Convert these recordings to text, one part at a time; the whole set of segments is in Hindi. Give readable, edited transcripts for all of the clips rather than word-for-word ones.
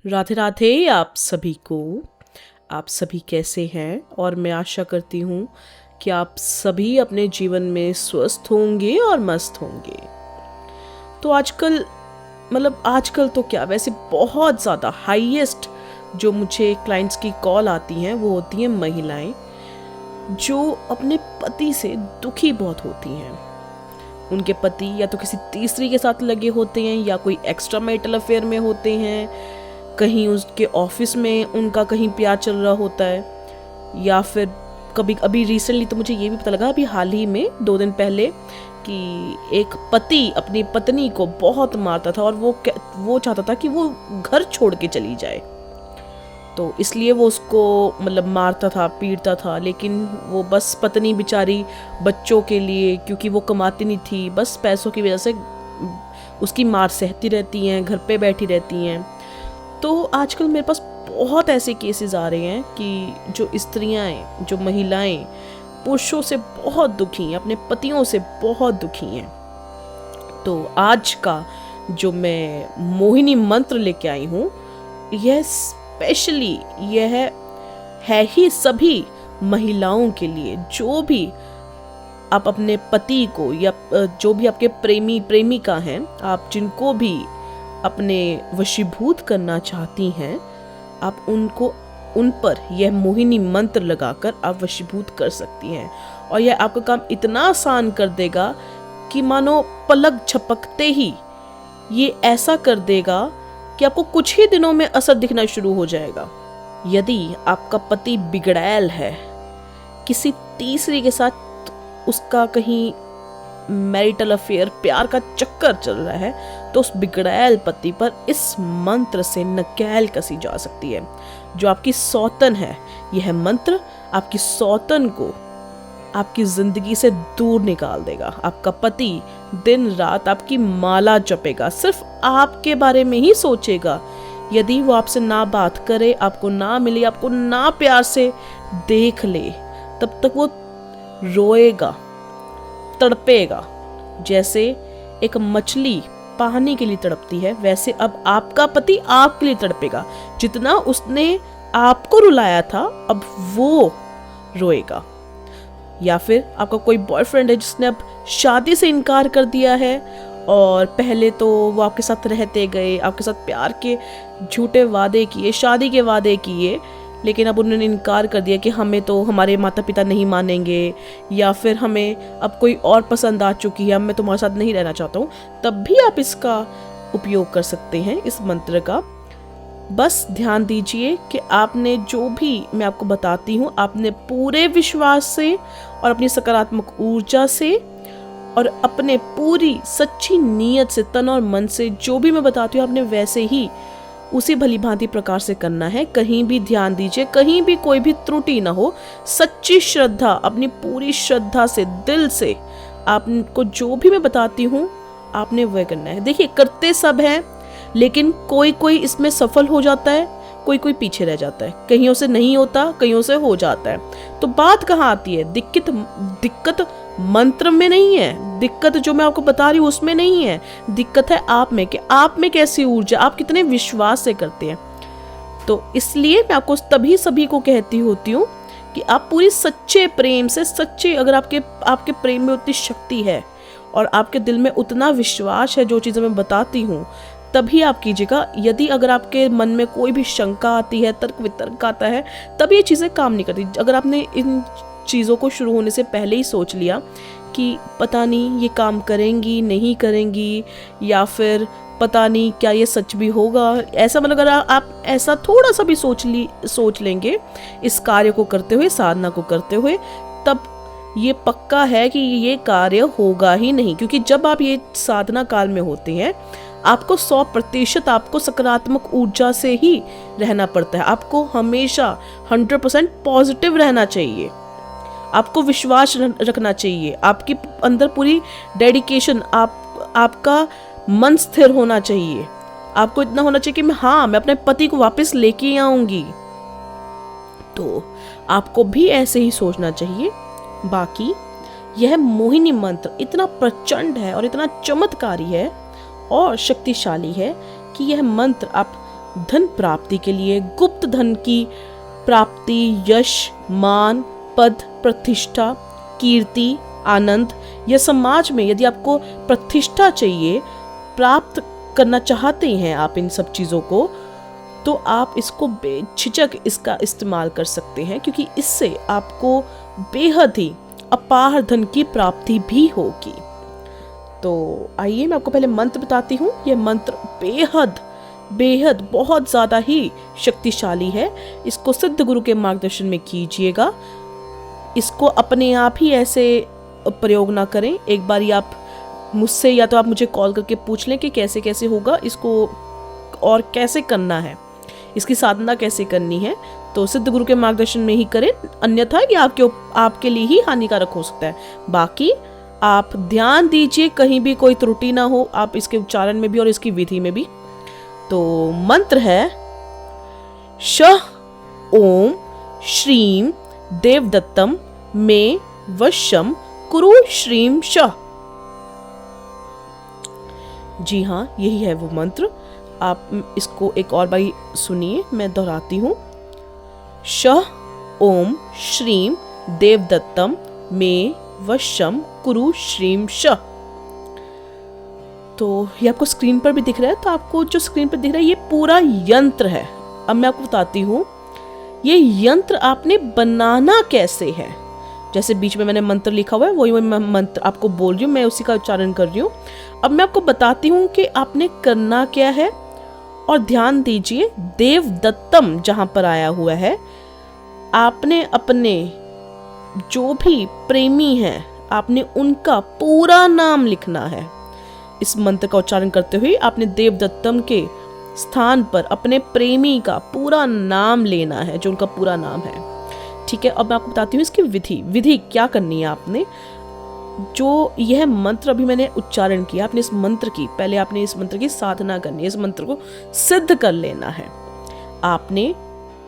राधे राधे आप सभी को। आप सभी कैसे हैं? और मैं आशा करती हूँ कि आप सभी अपने जीवन में स्वस्थ होंगे और मस्त होंगे। तो आजकल तो क्या, वैसे बहुत ज़्यादा हाईएस्ट जो मुझे क्लाइंट्स की कॉल आती हैं वो होती हैं महिलाएं जो अपने पति से दुखी बहुत होती हैं। उनके पति या तो किसी तीसरी के साथ लगे होते हैं या कोई एक्स्ट्रा मैरिटल अफेयर में होते हैं, कहीं उसके ऑफिस में उनका कहीं प्यार चल रहा होता है, या फिर कभी अभी रिसेंटली तो मुझे ये भी पता लगा अभी हाल ही में 2 दिन पहले कि एक पति अपनी पत्नी को बहुत मारता था और वो चाहता था कि वो घर छोड़ के चली जाए। तो इसलिए वो उसको मारता था, पीटता था, लेकिन वो बस पत्नी बेचारी बच्चों के लिए, क्योंकि वो कमाती नहीं थी, बस पैसों की वजह से उसकी मार सहती रहती हैं, घर पे बैठी रहती हैं। तो आजकल मेरे पास बहुत ऐसे केसेस आ रहे हैं कि जो स्त्रियां, जो महिलाएं पुरुषों से बहुत दुखी हैं, अपने पतियों से बहुत दुखी हैं। तो आज का जो मैं मोहिनी मंत्र लेके आई हूँ, यह स्पेशली यह है ही सभी महिलाओं के लिए, जो भी आप अपने पति को या जो भी आपके प्रेमी प्रेमिका हैं, आप जिनको भी अपने वशीभूत करना चाहती हैं, आप उन पर यह मोहिनी मंत्र लगाकर आप वशीभूत कर सकती हैं। और यह आपका काम इतना आसान कर देगा कि मानो पलक झपकते ही ये ऐसा कर देगा कि आपको कुछ ही दिनों में असर दिखना शुरू हो जाएगा। यदि आपका पति बिगड़ैल है, किसी तीसरी के साथ उसका कहीं मैरिटल अफेयर, प्यार का चक्कर चल रहा है, तो उस बिगड़ैल पति पर इस मंत्र से नकेल कसी जा सकती है। जो आपकी सौतन है, यह मंत्र आपकी सौतन को आपकी जिंदगी से दूर निकाल देगा। आपका पति दिन रात आपकी माला जपेगा, सिर्फ आपके बारे में ही सोचेगा। यदि वो आपसे ना बात करे, आपको ना मिले, आपको ना प्यार से देख ले, तब तक वो रोएगा, तड़पेगा। जैसे एक मछली पानी के लिए तड़पती है, वैसे अब आपका पति आपके लिए तड़पेगा। जितना उसने आपको रुलाया था, अब वो रोएगा। या फिर आपका कोई बॉयफ्रेंड है जिसने अब शादी से इनकार कर दिया है, और पहले तो वो आपके साथ रहते गए, आपके साथ प्यार के झूठे वादे किए, शादी के वादे किए, लेकिन अब उन्होंने इनकार कर दिया कि हमें तो हमारे माता पिता नहीं मानेंगे, या फिर हमें अब कोई और पसंद आ चुकी है, अब मैं तुम्हारे साथ नहीं रहना चाहता हूँ। तब भी आप इसका उपयोग कर सकते हैं, इस मंत्र का। बस ध्यान दीजिए कि आपने जो भी मैं आपको बताती हूँ, आपने पूरे विश्वास से और अपनी सकारात्मक ऊर्जा से और अपने पूरी सच्ची नीयत से, तन और मन से जो भी मैं बताती हूँ, आपने वैसे ही उसी भली भांति प्रकार से करना है। कहीं भी ध्यान दीजिए, कहीं भी कोई भी त्रुटि ना हो। सच्ची श्रद्धा, अपनी पूरी श्रद्धा से, दिल से आपको जो भी मैं बताती हूँ आपने वह करना है। देखिए, करते सब हैं, लेकिन कोई कोई इसमें सफल हो जाता है, कोई कोई पीछे रह जाता है। कहीं से नहीं होता, कहीं से हो जाता है। तो बात कहाँ आती है? दिक्कत मंत्र में नहीं है, दिक्कत जो मैं आपको बता रही हूँ उसमें नहीं है। दिक्कत है आप में, कि आप में कैसी ऊर्जा, आप कितने विश्वास से करते हैं। तो इसलिए मैं आपको तभी सभी को कहती होती हूँ कि आप पूरी सच्चे प्रेम से, सच्चे, अगर आपके प्रेम में उतनी शक्ति है और आपके दिल में उतना विश्वास है जो चीज़ें मैं बताती हूँ, तभी आप कीजिएगा। यदि अगर आपके मन में कोई भी शंका आती है, तर्क वितर्क आता है, तब ये चीज़ें काम नहीं करती। अगर आपने इन चीज़ों को शुरू होने से पहले ही सोच लिया कि पता नहीं ये काम करेंगी नहीं करेंगी, या फिर पता नहीं क्या ये सच भी होगा, ऐसा अगर आप ऐसा थोड़ा सा भी सोच लेंगे इस कार्य को करते हुए, साधना को करते हुए, तब ये पक्का है कि ये कार्य होगा ही नहीं। क्योंकि जब आप ये साधना काल में होते हैं, आपको 100% आपको सकारात्मक ऊर्जा से ही रहना पड़ता है। आपको हमेशा 100% पॉजिटिव रहना चाहिए, आपको विश्वास रखना चाहिए, आपके अंदर पूरी डेडिकेशन, आपका मन स्थिर होना चाहिए। आपको इतना होना चाहिए कि मैं अपने पति को वापस लेके आऊंगी। तो आपको भी ऐसे ही सोचना चाहिए। बाकी यह मोहिनी मंत्र इतना प्रचंड है और इतना चमत्कारी है और शक्तिशाली है कि यह मंत्र आप धन प्राप्ति के लिए, गुप्त धन की प्राप्ति, यश, मान, पद, प्रतिष्ठा, कीर्ति, आनंद, या समाज में यदि आपको प्रतिष्ठा चाहिए, प्राप्त करना चाहते हैं आप इन सब चीज़ों को, तो आप इसको बेझिझक इसका इस्तेमाल कर सकते हैं, क्योंकि इससे आपको बेहद ही अपार धन की प्राप्ति भी होगी। तो आइए मैं आपको पहले मंत्र बताती हूँ। यह मंत्र बेहद बेहद बहुत ज़्यादा ही शक्तिशाली है। इसको सिद्ध गुरु के मार्गदर्शन में कीजिएगा। इसको अपने आप ही ऐसे प्रयोग ना करें। एक बार आप मुझसे या तो आप मुझे कॉल करके पूछ लें कि कैसे कैसे होगा इसको और कैसे करना है, इसकी साधना कैसे करनी है, तो सिद्ध गुरु के मार्गदर्शन में ही करें, अन्यथा ये आपके लिए ही हानिकारक हो सकता है। बाकी आप ध्यान दीजिए कहीं भी कोई त्रुटि ना हो, आप इसके उच्चारण में भी और इसकी विधि में भी। तो मंत्र है श ओम श्रीम देवदत्तम मे वशम कुरु श्रीम श। जी हाँ, यही है वो मंत्र। आप इसको एक और बार सुनिए, मैं दोहराती हूँ। श ओम श्रीम देवदत्तम मे वशम कुरु श्रीम श। तो ये आपको स्क्रीन पर भी दिख रहा है। तो आपको जो स्क्रीन पर दिख रहा है ये पूरा यंत्र है। अब मैं आपको बताती हूँ ये यंत्र आपने बनाना कैसे है। जैसे बीच में मैंने मंत्र लिखा हुआ है, वही मैं मंत्र आपको बोल रही हूँ, मैं उसी का उच्चारण कर रही हूँ। अब मैं आपको बताती हूँ कि आपने करना क्या है। और ध्यान दीजिए, देवदत्तम जहां पर आया हुआ है, आपने अपने जो भी प्रेमी हैं, आपने उनका पूरा नाम लिखना है। इस मंत्र का उच्चारण करते हुए आपने देवदत्तम के स्थान पर अपने प्रेमी का पूरा नाम लेना है, जो उनका पूरा नाम है। ठीक है, अब मैं आपको बताती हूँ इसकी विधि क्या करनी है। आपने जो यह मंत्र अभी मैंने उच्चारण किया, आपने इस मंत्र की साधना करनी है, इस मंत्र को सिद्ध कर लेना है। आपने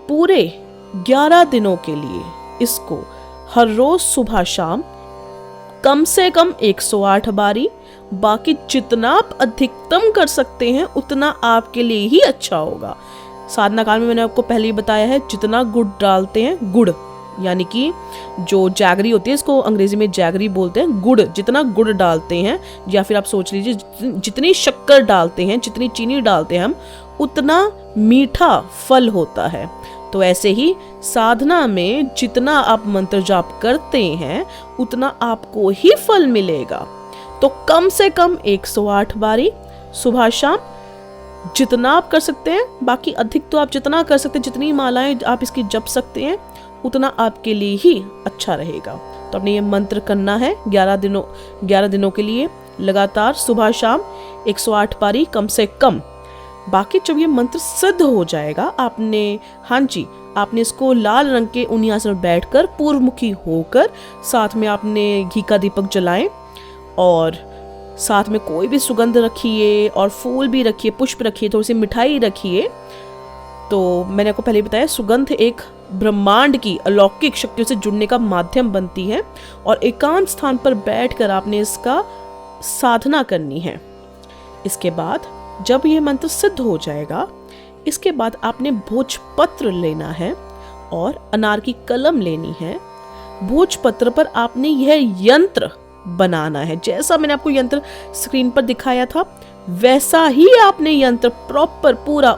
पूरे 11 दिनों के लिए इसको हर रोज सुबह शाम कम से कम 108 बारी, बाकी जितना आप अधिकतम कर सकते हैं उतना आपके लिए ही अच्छा होगा। साधना काल में मैंने आपको पहले ही बताया है, जितना गुड़ डालते हैं, गुड़ यानी कि जो जैगरी होती है, इसको अंग्रेजी में जैगरी बोलते हैं, गुड़, जितना गुड़ डालते हैं, या फिर आप सोच लीजिए जितनी शक्कर डालते हैं, जितनी चीनी डालते हैं हम, उतना मीठा फल होता है। तो ऐसे ही साधना में जितना आप मंत्र जाप करते हैं उतना आपको ही फल मिलेगा। तो कम से कम 108 बारी सुबह शाम जितना आप कर सकते हैं, बाकी अधिक तो आप जितना कर सकते हैं, जितनी मालाएं आप इसकी जप सकते हैं उतना आपके लिए ही अच्छा रहेगा। तो आपने ये मंत्र करना है 11 दिनों के लिए लगातार सुबह शाम 108 बारी कम से कम। बाकी जब ये मंत्र सिद्ध हो जाएगा, आपने इसको लाल रंग के ऊनी आसन में बैठकर पूर्वमुखी होकर, साथ में आपने घी का दीपक जलाएं और साथ में कोई भी सुगंध रखिए और फूल भी रखिए, पुष्प रखिए, थोड़ी सी मिठाई रखिए। तो मैंने आपको पहले बताया, सुगंध एक ब्रह्मांड की अलौकिक शक्तियों से जुड़ने का माध्यम बनती है और एकांत स्थान पर बैठकर आपने इसका साधना करनी है। इसके बाद जब यह मंत्र सिद्ध हो जाएगा, इसके बाद आपने भोजपत्र लेना है और अनार की कलम लेनी है। भोजपत्र पर आपने यह यंत्र बनाना है। जैसा मैंने आपको यंत्र स्क्रीन पर दिखाया था, वैसा ही आपने यंत्र प्रॉपर पूरा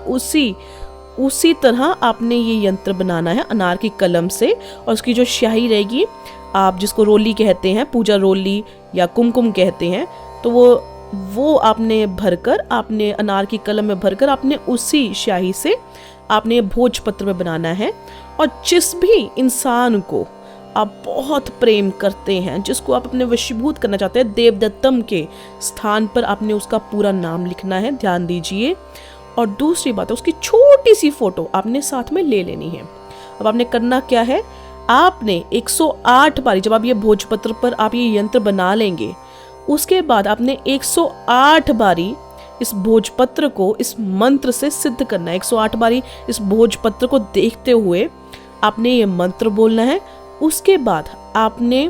उसी तरह आपने ये यंत्र बनाना है अनार की कलम से। और उसकी जो स्याही रहेगी, आप जिसको रोली कहते हैं, पूजा रोली या कुमकुम कहते हैं, तो वो आपने भरकर, आपने अनार की कलम में भरकर आपने उसी स्याही से आपने भोजपत्र में बनाना है। और जिस भी इंसान को आप बहुत प्रेम करते हैं, जिसको आप अपने वशीभूत करना चाहते हैं, देवदत्तम के स्थान पर आपने उसका पूरा नाम लिखना है। ध्यान दीजिए। और दूसरी बात है, उसकी छोटी सी फोटो आपने साथ में ले लेनी है। अब आपने करना क्या है, आपने 108 बारी, जब आप ये भोजपत्र पर आप ये यंत्र बना लेंगे, उसके बाद आपने 108 बारी इस भोजपत्र को इस मंत्र से सिद्ध करना है। 108 बारी इस भोजपत्र को देखते हुए आपने ये मंत्र बोलना है। उसके बाद आपने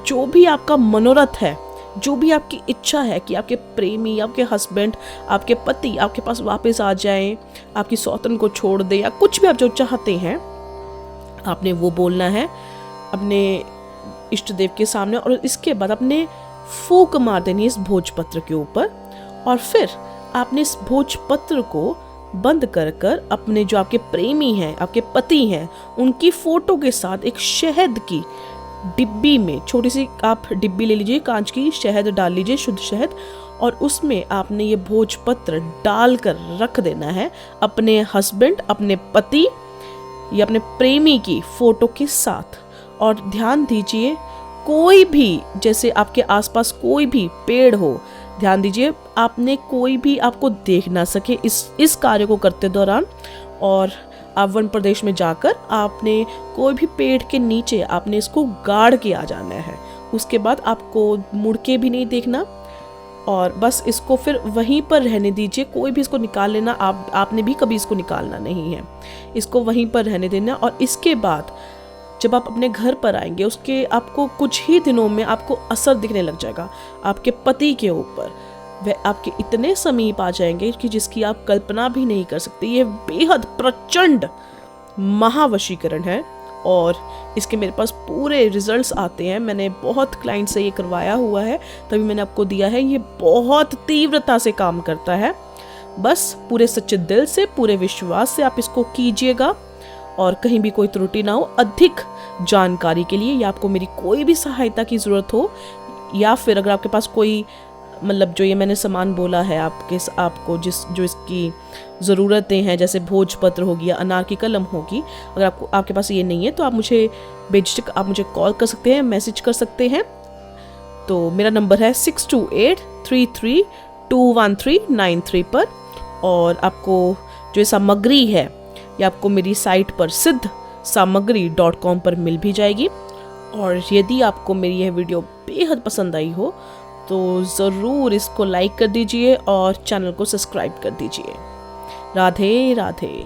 जो भी आपका मनोरथ है जो भी आपकी इच्छा है कि आपके प्रेमी, आपके हस्बैंड, आपके पति आपके पास वापस आ जाएं, आपकी सौतन को छोड़ दे, या कुछ भी आप जो चाहते हैं, आपने वो बोलना है अपने इष्ट देव के सामने। और इसके बाद अपने फूंक मार देनी है इस भोजपत्र के ऊपर, और फिर आपने इस भोजपत्र को बंद कर कर अपने जो आपके प्रेमी हैं, आपके पति हैं, उनकी फोटो के साथ एक शहद की डिब्बी में, छोटी सी आप डिब्बी ले लीजिए कांच की, शहद डाल लीजिए, शुद्ध शहद, और उसमें आपने ये भोजपत्र डालकर रख देना है अपने हस्बैंड, अपने पति या अपने प्रेमी की फोटो के साथ। और ध्यान दीजिए, कोई भी, जैसे आपके आसपास कोई भी पेड़ हो, ध्यान दीजिए आपने कोई भी आपको देख ना सके इस कार्य को करते दौरान। और आप वन प्रदेश में जाकर आपने कोई भी पेड़ के नीचे आपने इसको गाड़ के आ जाना है। उसके बाद आपको मुड़ के भी नहीं देखना, और बस इसको फिर वहीं पर रहने दीजिए। कोई भी इसको निकाल लेना, आपने भी कभी इसको निकालना नहीं है, इसको वहीं पर रहने देना। और इसके बाद जब आप अपने घर पर आएंगे, उसके आपको कुछ ही दिनों में आपको असर दिखने लग जाएगा आपके पति के ऊपर। वह आपके इतने समीप आ जाएंगे कि जिसकी आप कल्पना भी नहीं कर सकते। ये बेहद प्रचंड महावशीकरण है, और इसके मेरे पास पूरे रिजल्ट्स आते हैं। मैंने बहुत क्लाइंट से ये करवाया हुआ है, तभी मैंने आपको दिया है। ये बहुत तीव्रता से काम करता है। बस पूरे सच्चे दिल से, पूरे विश्वास से आप इसको कीजिएगा, और कहीं भी कोई त्रुटि ना हो। अधिक जानकारी के लिए, या आपको मेरी कोई भी सहायता की ज़रूरत हो, या फिर अगर आपके पास कोई, मतलब जो ये मैंने सामान बोला है आपको जो इसकी ज़रूरतें हैं, जैसे भोजपत्र होगी या अनार की कलम होगी, अगर आपके पास ये नहीं है तो आप मुझे बेझिझक आप मुझे कॉल कर सकते हैं, मैसेज कर सकते हैं। तो मेरा नंबर है 6283321393 पर। और आपको जो सामग्री है ये आपको मेरी साइट पर siddhamagri.com पर मिल भी जाएगी। और यदि आपको मेरी यह वीडियो बेहद पसंद आई हो तो ज़रूर इसको लाइक कर दीजिए और चैनल को सब्सक्राइब कर दीजिए। राधे राधे।